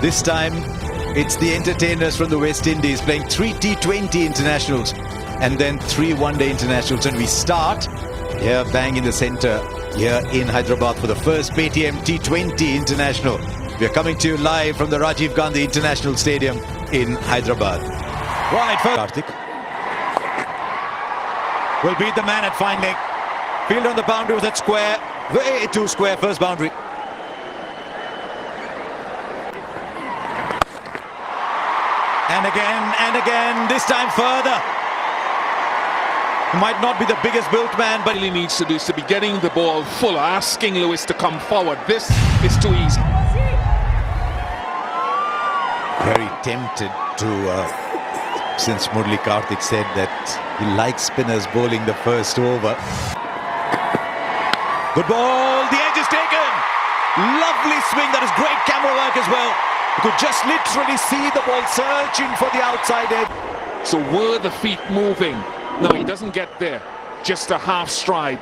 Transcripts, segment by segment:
This time, it's the entertainers from the West Indies playing 3 T20 internationals and then 3 one-day internationals. And we start here, bang in the centre, here in Hyderabad for the first Paytm T20 international. We are coming to you live from the Rajiv Gandhi International Stadium in Hyderabad. Right, first Karthik will beat the man at fine leg. Field on the boundary with that square, way too square first boundary. And again, this time further. Might not be the biggest built man, but he needs to do is to be getting the ball full, asking Lewis to come forward. This is too easy. Very tempted to, since Murli Karthik said that he likes spinners bowling the first over. Good ball, the edge is taken. Lovely swing, that is great camera work as well. You could just literally see the ball searching for the outside edge. So were the feet moving? No, he doesn't get there. Just a half stride.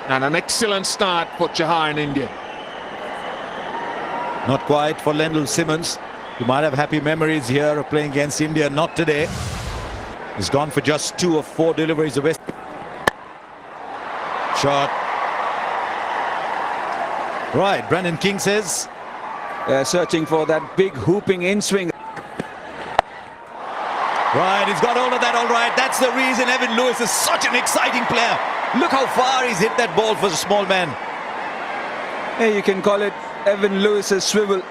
And an excellent start for Chahar in India. Not quite for Lendl Simmons. You might have happy memories here of playing against India. Not today. He's gone for just 2 of 4 deliveries. The West shot. Right, Brandon King says searching for that big hooping in swing. Right, he's got all of that all right. That's the reason Evan Lewis is such an exciting player. Look how far he's hit that ball for a small man. Hey, you can call it Evan Lewis's swivel,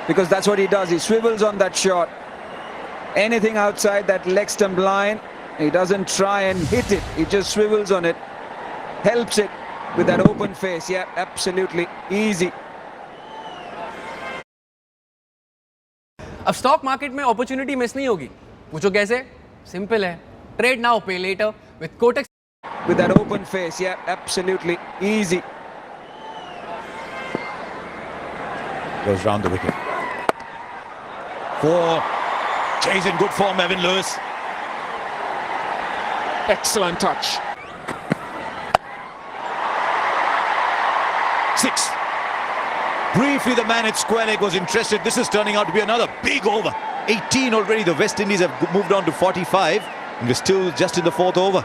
because that's what he does. He swivels on that shot. Anything outside that leg stump line, he doesn't try and hit it. He just swivels on it. Helps it with that open face. Yeah, absolutely easy. अब stock market में opportunity miss नहीं होगी. पूछो कैसे? Simple है. Trade now, पे letter with Kotak. With that open face, yeah, absolutely easy. Goes round the wicket. 4. Chase in good form, Evan Lewis. Excellent touch. 6. Briefly, the man at square leg was interested. This is turning out to be another big over. 18 already. The West Indies have moved on to 45. And we're still just in the 4th over.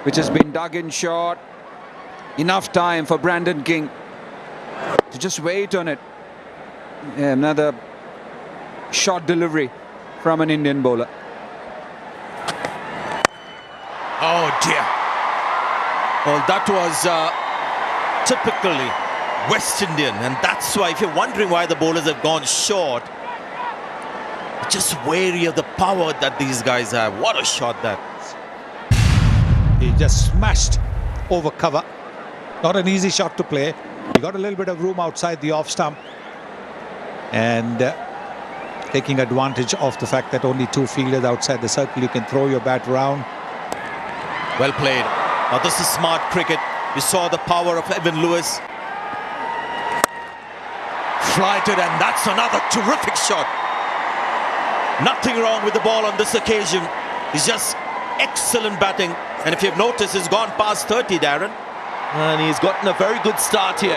Which has been dug in short. Enough time for Brandon King to just wait on it. Yeah, another short delivery from an Indian bowler. Oh dear. Well, that was typically West Indian, and that's why, if you're wondering why the bowlers have gone short, just wary of the power that these guys have. What a shot that. He just smashed over cover. Not an easy shot to play. He got a little bit of room outside the off stump, and taking advantage of the fact that only 2 fielders outside the circle, you can throw your bat around. Well played. Now this is smart cricket. You saw the power of Evan Lewis. Flighted, and that's another terrific shot. Nothing wrong with the ball on this occasion. It's just excellent batting. And if you've noticed, he's gone past 30, Darren. And he's gotten a very good start here.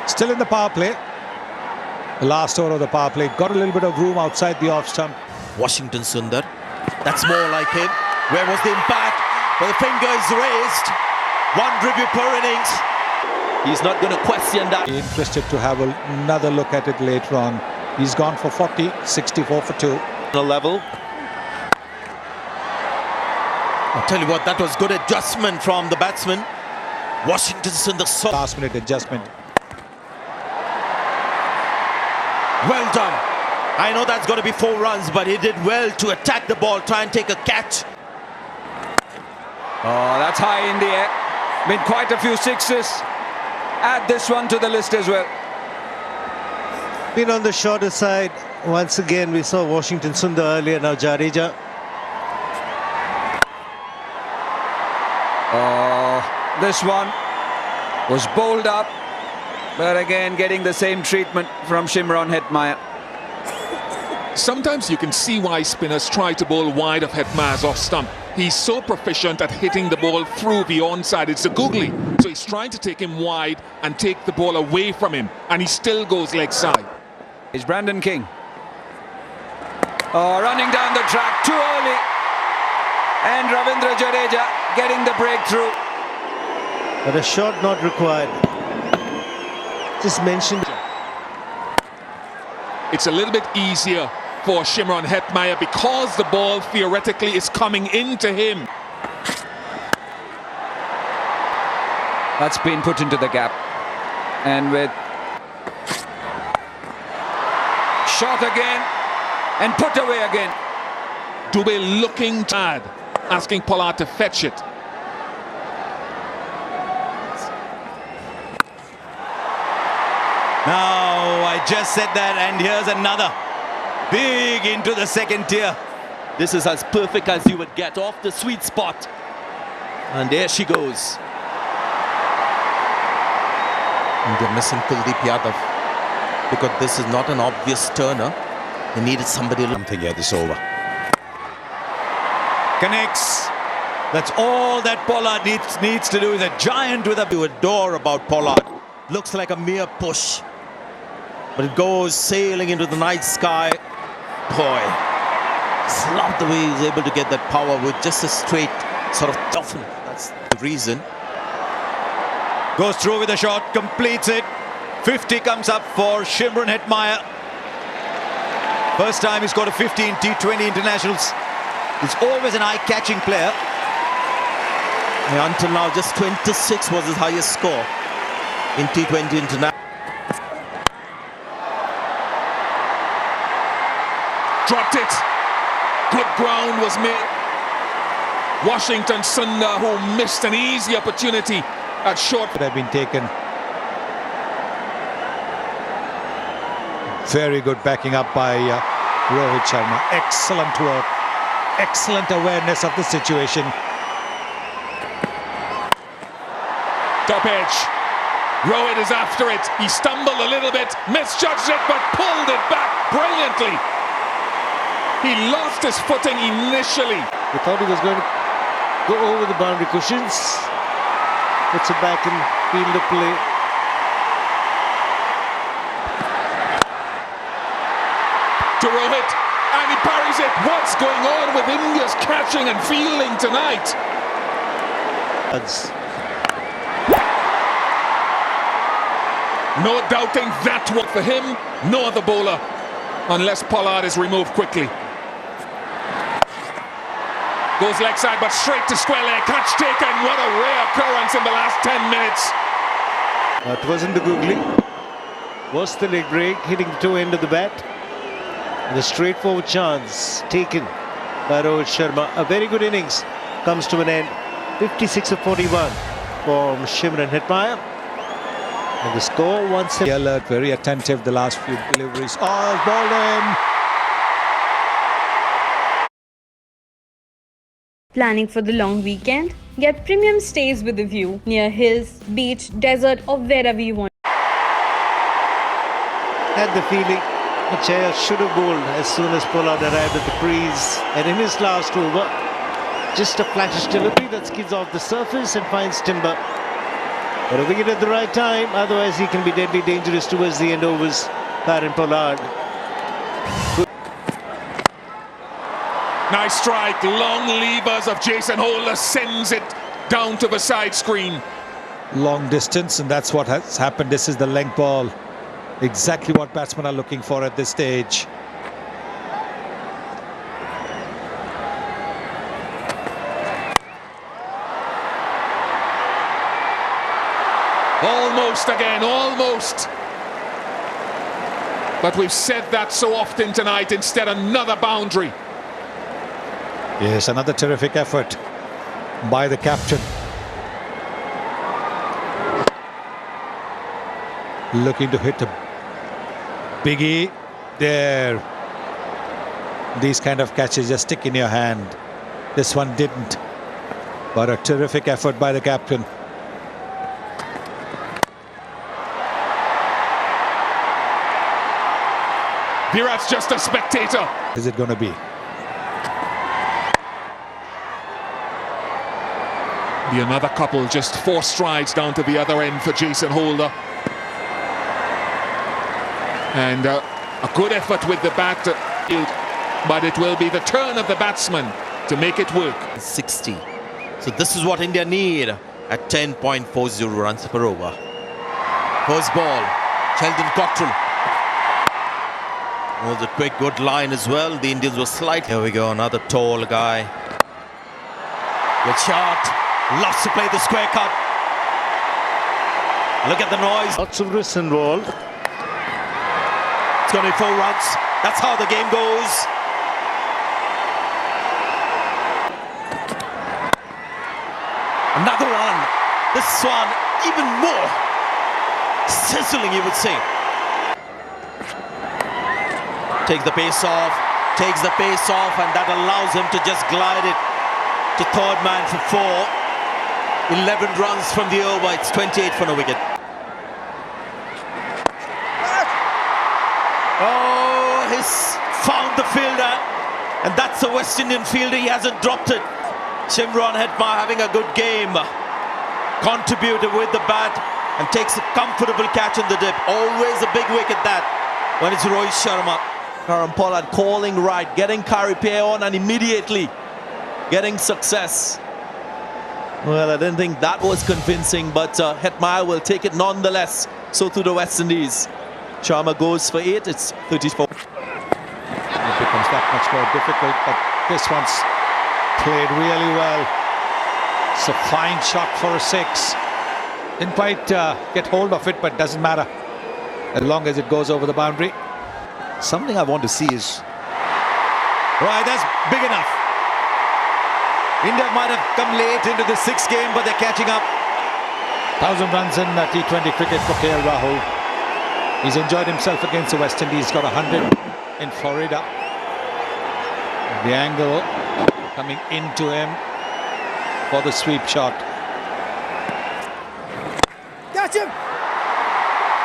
Still in the power play. The last over of the power play. Got a little bit of room outside the off stump. Washington Sundar. That's more like him. Where was the impact? Well, the finger is raised. 1 review per innings. He's not going to question that. Interested to have another look at it later on. He's gone for 40, 64 for 2. Level. I'll tell you what, that was good adjustment from the batsman. Washington Sundar saw. Last minute adjustment. Well done. I know that's going to be 4 runs, but he did well to attack the ball, try and take a catch. Oh, that's high in the air. Been quite a few sixes. Add this one to the list as well. Been on the shorter side. Once again, we saw Washington Sundar earlier, now Jadeja. Oh, this one was bowled up, but again getting the same treatment from Shimron Hetmyer. Sometimes you can see why spinners try to bowl wide of Hetmyer's off stump. He's so proficient at hitting the ball through the onside. It's a googly. So he's trying to take him wide and take the ball away from him. And he still goes leg side. Is Brandon King. Oh, running down the track too early. And Ravindra Jadeja getting the breakthrough. But a shot not required. Just mentioned. It's a little bit easier for Shimron Hetmyer because the ball theoretically is coming into him. That's been put into the gap. And with shot again and put away again. Dubé looking tired, asking Pollard to fetch it. Now, I just said that, and here's another. Big into the second tier. This is as perfect as you would get, off the sweet spot. And there she goes. And they're missing Kuldeep Yadav because this is not an obvious turner. They needed somebody. Something here this over. Connects. That's all that Pollard needs to do. Is a giant with a... You adore about Pollard. Looks like a mere push, but it goes sailing into the night sky. Boy, just love the way he's able to get that power with just a straight sort of toughen. That's the reason. Goes through with a shot, completes it. 50 comes up for Shimron Hetmyer. First time he's scored a 50 in T20 internationals. He's always an eye-catching player. Yeah, until now, just 26 was his highest score in T20 international. Dropped it. Good ground was made. Washington Sundar, who missed an easy opportunity at short. Could have been taken. Very good backing up by Rohit Sharma. Excellent work. Excellent awareness of the situation. Top edge. Rohit is after it. He stumbled a little bit, misjudged it, but pulled it back brilliantly. He lost his footing initially. We thought he was going to go over the boundary cushions. Puts it back in field of play. To Rohit, and he parries it. What's going on with India's catching and fielding tonight? No doubting that one for him, no other bowler, unless Pollard is removed quickly. Goes leg side, but straight to square leg. Catch taken. What a rare occurrence in the last 10 minutes. It wasn't the googly. Was the leg break, hitting the toe end of the bat. And a straightforward chance taken by Rohit Sharma. A very good innings comes to an end. 56 of 41 from Shimron Hetmyer. And the score 1-7. Alert, very attentive the last few deliveries. Oh, bowled in. Planning for the long weekend? Get premium stays with a view near hills, beach, desert or wherever you want. Had the feeling Chaya should have bowled as soon as Pollard arrived at the crease. And in his last over, just a flattish delivery that skids off the surface and finds timber. But a wicket at the right time, otherwise he can be deadly dangerous towards the end overs. Karen Pollard. Nice strike, long levers of Jason Holder sends it down to the side screen. Long distance, and that's what has happened. This is the length ball. Exactly what batsmen are looking for at this stage. Almost again, almost. But we've said that so often tonight. Instead, another boundary. Yes, another terrific effort by the captain. Looking to hit a biggie there. These kind of catches just stick in your hand. This one didn't. But a terrific effort by the captain. Virat's just a spectator. Is it going to be? Be another couple, just 4 strides down to the other end for Jason Holder. And A good effort with the bat, but it will be the turn of the batsman to make it work. 60. So this is what India need at 10.40 runs per over. First ball, Sheldon Cottrell. Was a quick good line as well. The Indians were slight. Here we go, another tall guy. Good shot. Loves to play the square cut. Look at the noise. Lots of risks involved. It's going to be 4 runs. That's how the game goes. Another one. This one even more sizzling, you would say. Takes the pace off, and that allows him to just glide it to third man for 4. 11 runs from the over. It's 28 for no wicket. Oh, he's found the fielder, and that's the West Indian fielder. He hasn't dropped it. Shimron Hetmar having a good game. Contributed with the bat and takes a comfortable catch on the dip. Always a big wicket that when it's Rohit Sharma. Karan Pollard calling right, getting Karipay on and immediately getting success. Well, I didn't think that was convincing, but Hetmar will take it nonetheless. So to the West Indies. Sharma goes for 8, it's 34. It becomes that much more difficult, but this one's played really well. It's a fine shot for a 6. Didn't quite get hold of it, but doesn't matter as long as it goes over the boundary. Something I want to see is... Right, that's big enough. India might have come late into the 6th game, but they're catching up. 1,000 runs in T20 cricket for KL Rahul. He's enjoyed himself against the West Indies. Got 100 in Florida. The angle coming into him for the sweep shot. Catch him!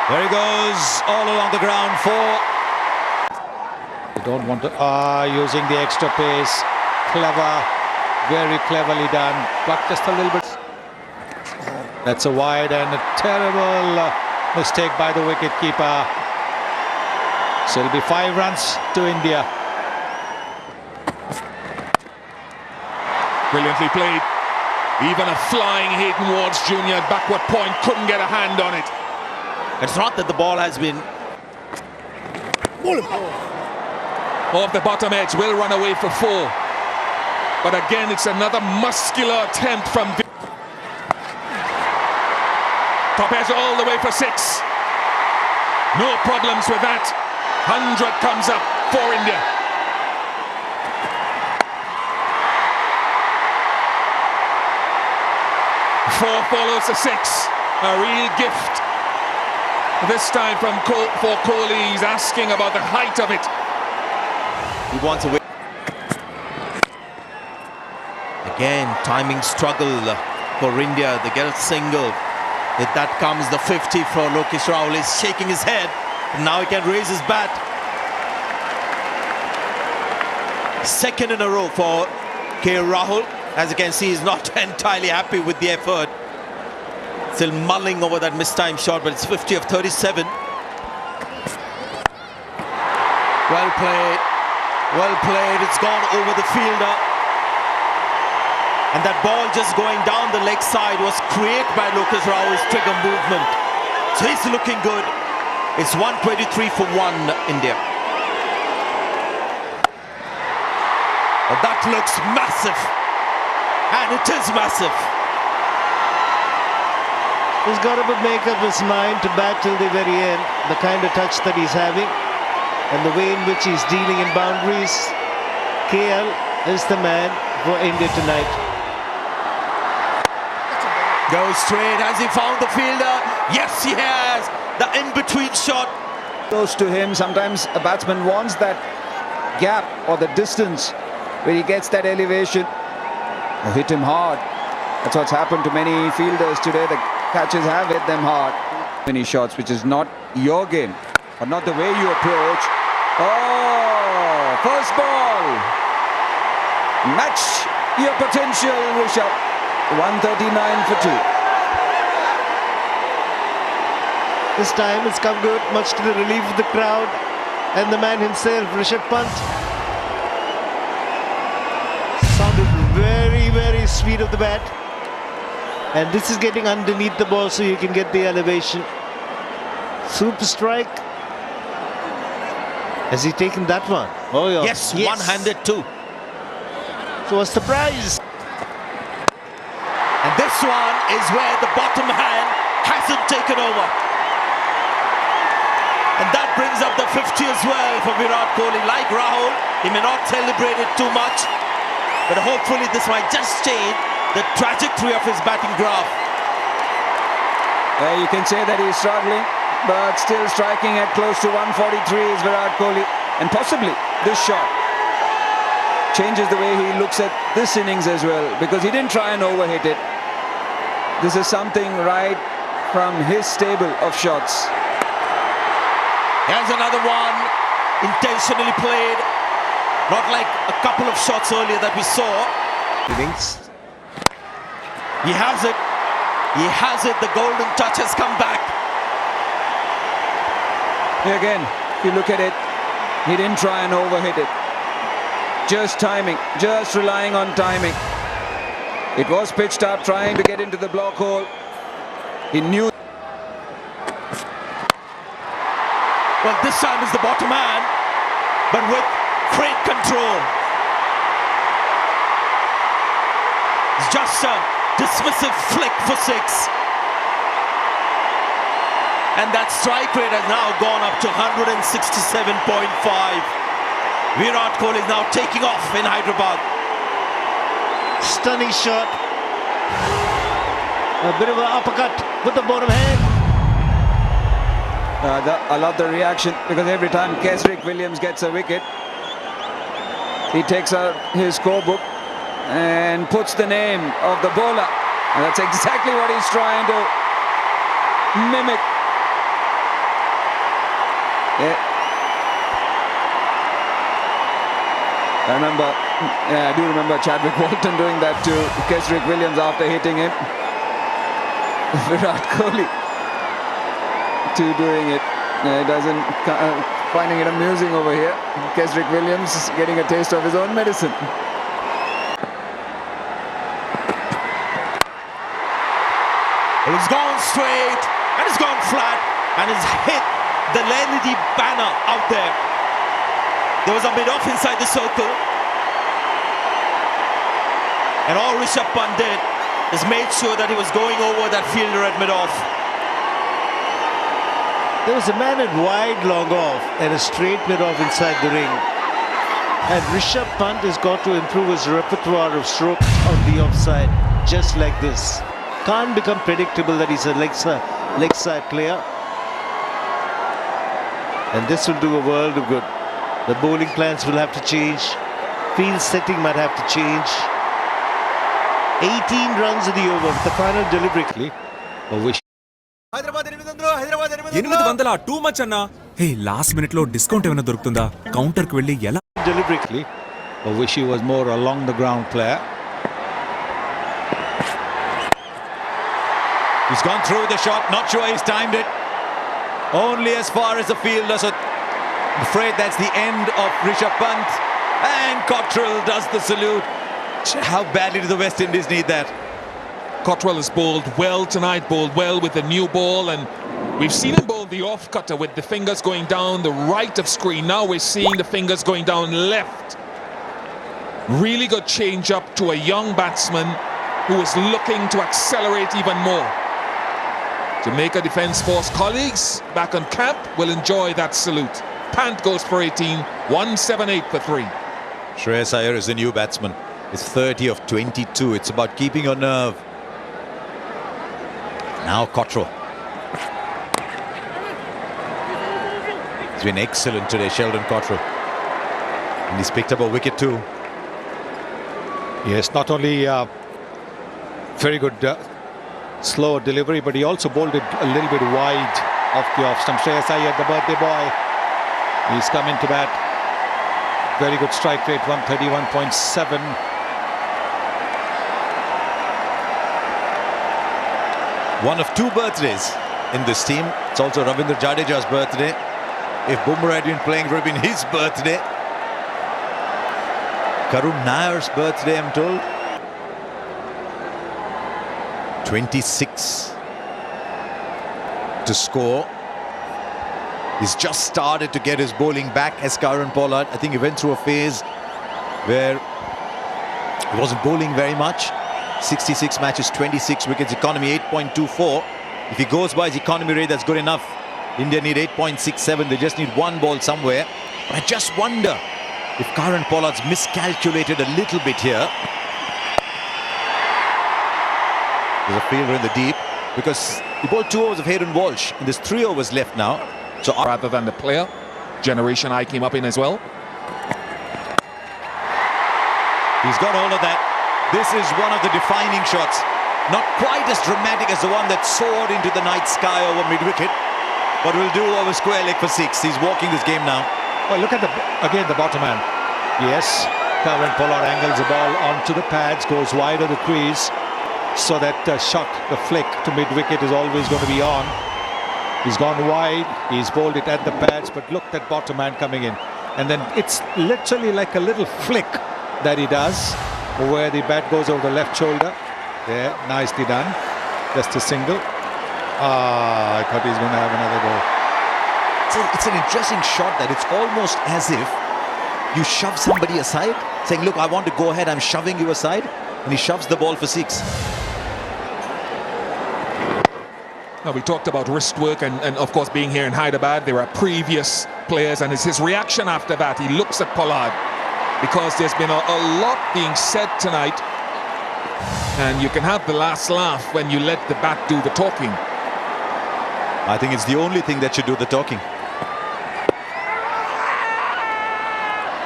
There he goes, all along the ground. 4. They don't want to... using the extra pace. Clever. Very cleverly done. But just a little bit... That's a wide and a terrible mistake by the wicket-keeper. So it'll be 5 runs to India. Brilliantly played. Even a flying Hayden Wards Jr. at backward point couldn't get a hand on it. It's not that the ball has been... Off the bottom edge, will run away for 4. But again, it's another muscular attempt from... Top edge all the way for 6. No problems with that. 100 comes up for India. Four follows the 6. A real gift. This time for Kohli. He's asking about the height of it. He wants a win. Again, timing struggle for India. They get a single. If that comes, the 50 for Lokesh Rahul. Is shaking his head. Now he can raise his bat. 2nd in a row for KL Rahul. As you can see, he's not entirely happy with the effort. Still mulling over that mistimed shot, but it's 50 of 37. Well played. Well played. It's gone over the fielder. And that ball just going down the leg side was created by Lokesh Rahul's trigger movement. So he's looking good. It's 123 for 1, India. Well, that looks massive. And it is massive. He's got to make up his mind to bat till the very end. The kind of touch that he's having and the way in which he's dealing in boundaries. KL is the man for India tonight. Goes straight. Has he found the fielder? Yes, he has. The in-between shot. Close to him. Sometimes a batsman wants that gap or the distance where he gets that elevation. Or hit him hard. That's what's happened to many fielders today. The catches have hit them hard. Many shots, which is not your game, or not the way you approach. Oh, first ball. Match your potential, Rishabh. 139 for 2. This time it's come good, much to the relief of the crowd. and the man himself, Rishabh Pant. Sounded very, very sweet of the bat. And this is getting underneath the ball so you can get the elevation. Super strike. Has he taken that one? Oh, yeah. Yes, one-handed too. So a surprise. And this one is where the bottom hand hasn't taken over. And that brings up the 50 as well for Virat Kohli. Like Rahul, he may not celebrate it too much, but hopefully this might just change the trajectory of his batting graph. You can say that he's struggling, but still striking at close to 143 is Virat Kohli. And possibly this shot changes the way he looks at this innings as well, because he didn't try and overhit it. This is something right from his stable of shots. Here's another one, intentionally played, not like a couple of shots earlier that we saw. Innings. He has it, the golden touch has come back. Again, if you look at it, he didn't try and overhit it. Just timing, just relying on timing. It was pitched up, trying to get into the block hole. He knew. Well, this time is the bottom hand, but with great control. It's just a dismissive flick for 6. And that strike rate has now gone up to 167.5. Virat Kohli is now taking off in Hyderabad. Stunning shot. A bit of an uppercut with the bottom hand. I love the reaction, because every time Kesrick Williams gets a wicket, he takes out his scorebook and puts the name of the bowler. And that's exactly what he's trying to mimic. Yeah. I do remember Chadwick Walton doing that to Kesrick Williams after hitting him. Virat Kohli too doing it. Finding it amusing over here. Kesrick Williams getting a taste of his own medicine. Well, he's gone straight and he's gone flat and he's hit the LED banner out there. There was a mid-off inside the circle, and all Rishabh Pant did is made sure that he was going over that fielder at mid-off. There was a man at wide long off and a straight mid-off inside the ring. And Rishabh Pant has got to improve his repertoire of strokes on the offside, just like this. Can't become predictable that he's a leg side player. And this will do a world of good. The bowling plans will have to change. Field setting might have to change. 18 runs in the over with the final deliberately. Too much అన్నా. హే, last minute లో discount ఏమైనా దొరుకుతుందా? Counter కి వెళ్ళి ఎలా? Deliberately. I wish he was more along the ground player. He's gone through the shot, not sure he's timed it. Only as far as the fielder, so I'm afraid that's the end of Rishabh Pant. And Cottrell does the salute. How badly do the West Indies need that? Cottrell has bowled well tonight, bowled well with the new ball, and we've seen him bowl the off cutter with the fingers going down the right of screen. Now we're seeing the fingers going down left. Really good change up to a young batsman who is looking to accelerate even more. Jamaica Defence Force colleagues back on camp will enjoy that salute. Pant goes for 18, 178 for 3. Shreyas Iyer is the new batsman. It's 30 of 22. It's about keeping your nerve. Now Cottrell. He's been excellent today, Sheldon Cottrell. And he's picked up a wicket too. Yes, not only very good slow delivery, but he also bowled it a little bit wide off the off stump. Shreyas Iyer, the birthday boy, he's come into bat. Very good strike rate, 131.7. One of two birthdays in this team. It's also Ravindra Jadeja's birthday. If Bumrah had been playing, it would have been his birthday. Karun Nair's birthday, I'm told. 26 to score. He's just started to get his bowling back as Kieron Pollard. I think he went through a phase where he wasn't bowling very much. 66 matches, 26 wickets, economy 8.24. If he goes by his economy rate, that's good enough. India need 8.67. They just need one ball somewhere. But I just wonder if Kieron Pollard's miscalculated a little bit here. There's a fielder in the deep because he bowled 2 overs of Hayden Walsh and there's 3 overs left now. So rather than the player, generation I came up in as well. He's got all of that. This is one of the defining shots. Not quite as dramatic as the one that soared into the night sky over mid-wicket, but will do over square leg for 6. He's walking this game now. Well, look at the bottom man. Yes, Kieron Pollard angles the ball onto the pads, goes wide of the crease, so that shot, the flick to mid-wicket is always going to be on. He's gone wide, he's bowled it at the pads, but look at bottom man coming in. And then it's literally like a little flick that he does, where the bat goes over the left shoulder. There, nicely done. Just a single. I thought he's going to have another go. It's an interesting shot that it's almost as if you shove somebody aside, saying, look, I want to go ahead, I'm shoving you aside, and he shoves the ball for 6. Now, we talked about wrist work and of course being here in Hyderabad. There are previous players and it's his reaction after that. He looks at Pollard because there's been a lot being said tonight, and you can have the last laugh when you let the bat do the talking. I think it's the only thing that should do the talking.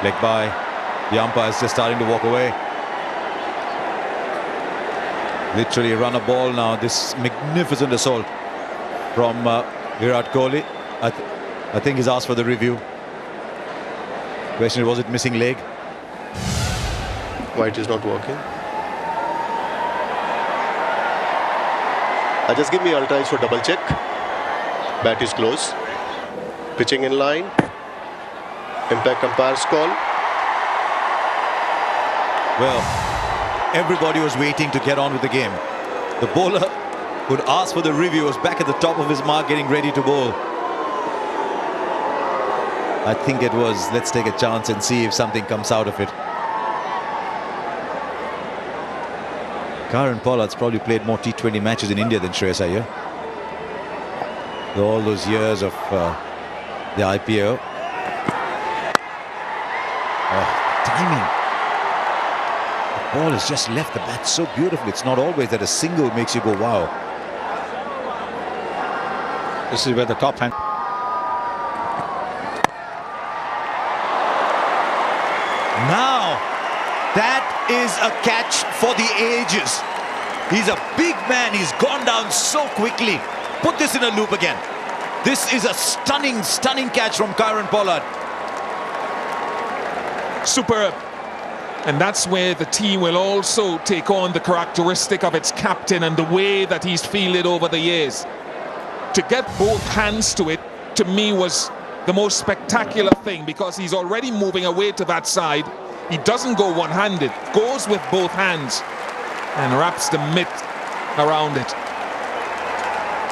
Leg by. The umpire's just starting to walk away. Literally run a ball now. This magnificent assault from Virat Kohli. I think he's asked for the review. Question is, was it missing leg? White is not working. Just give me ultras for double check. Bat is close. Pitching in line. Impact umpire's call. Well, everybody was waiting to get on with the game. The bowler who'd asked for the review was back at the top of his mark, getting ready to bowl. I think it was, let's take a chance and see if something comes out of it. Kieron Pollard's probably played more T20 matches in India than Shreyas Iyer. All those years of the IPO. Timing. The ball has just left the bat so beautifully. It's not always that a single makes you go, wow. This is where the top hand. Now, that is a catch for the ages. He's a big man. He's gone down so quickly. Put this in a loop again. This is a stunning, stunning catch from Kieron Pollard. Superb. And that's where the team will also take on the characteristic of its captain and the way that he's fielded over the years. To get both hands to it, to me, was the most spectacular thing, because he's already moving away to that side. He doesn't go one-handed, goes with both hands and wraps the mitt around it.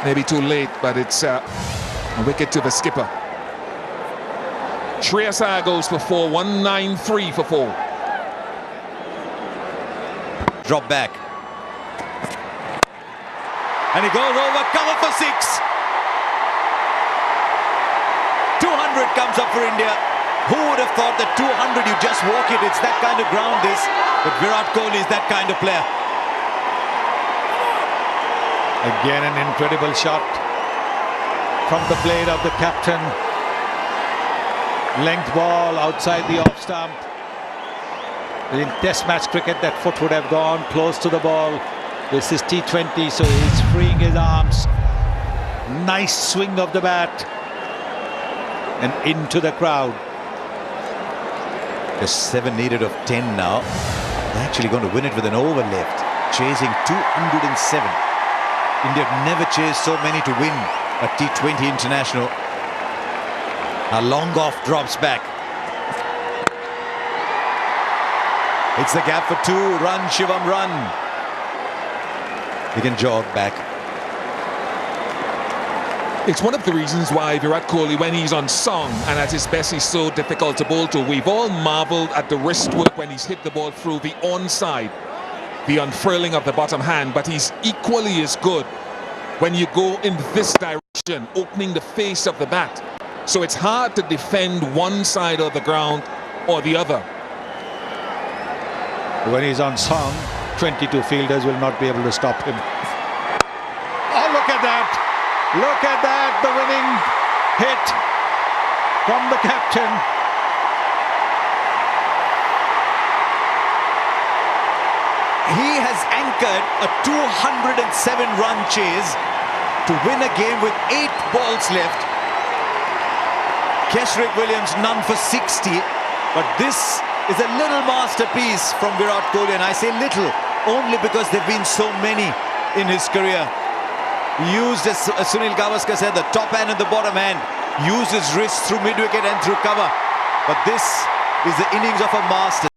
Maybe too late, but it's a wicket to the skipper. Shreyas Iyer goes for 4, 193 for 4. Drop back. And he goes over, cover for 6. 200 comes up for India. Who would have thought that 200, you just walk it, it's that kind of ground this. But Virat Kohli is that kind of player. Again, an incredible shot from the blade of the captain. Length ball outside the off stump. In test match cricket, that foot would have gone close to the ball. This is T20, so he's freeing his arms. Nice swing of the bat. And into the crowd. Just 7 needed of 10 now. They're actually going to win it with an over left. Chasing 207. India have never chased so many to win a T20 international. A long off, drops back. It's the gap for two. Run, Shivam, run. He can jog back. It's one of the reasons why Virat Kohli, when he's on song and at his best, he's so difficult to bowl to. We've all marveled at the wrist work when he's hit the ball through the onside, the unfurling of the bottom hand, but he's equally as good when you go in this direction, opening the face of the bat. So it's hard to defend one side of the ground or the other. When he's on song, 22 fielders will not be able to stop him. Oh, look at that! Look at that, the winning hit from the captain. He has anchored a 207-run chase to win a game with 8 balls left. Kesrick Williams none for 60, but this is a little masterpiece from Virat Kohli, and I say little only because there have been so many in his career. He used, as Sunil Gavaskar said, the top hand and the bottom hand, used his wrist through mid-wicket and through cover, but this is the innings of a master.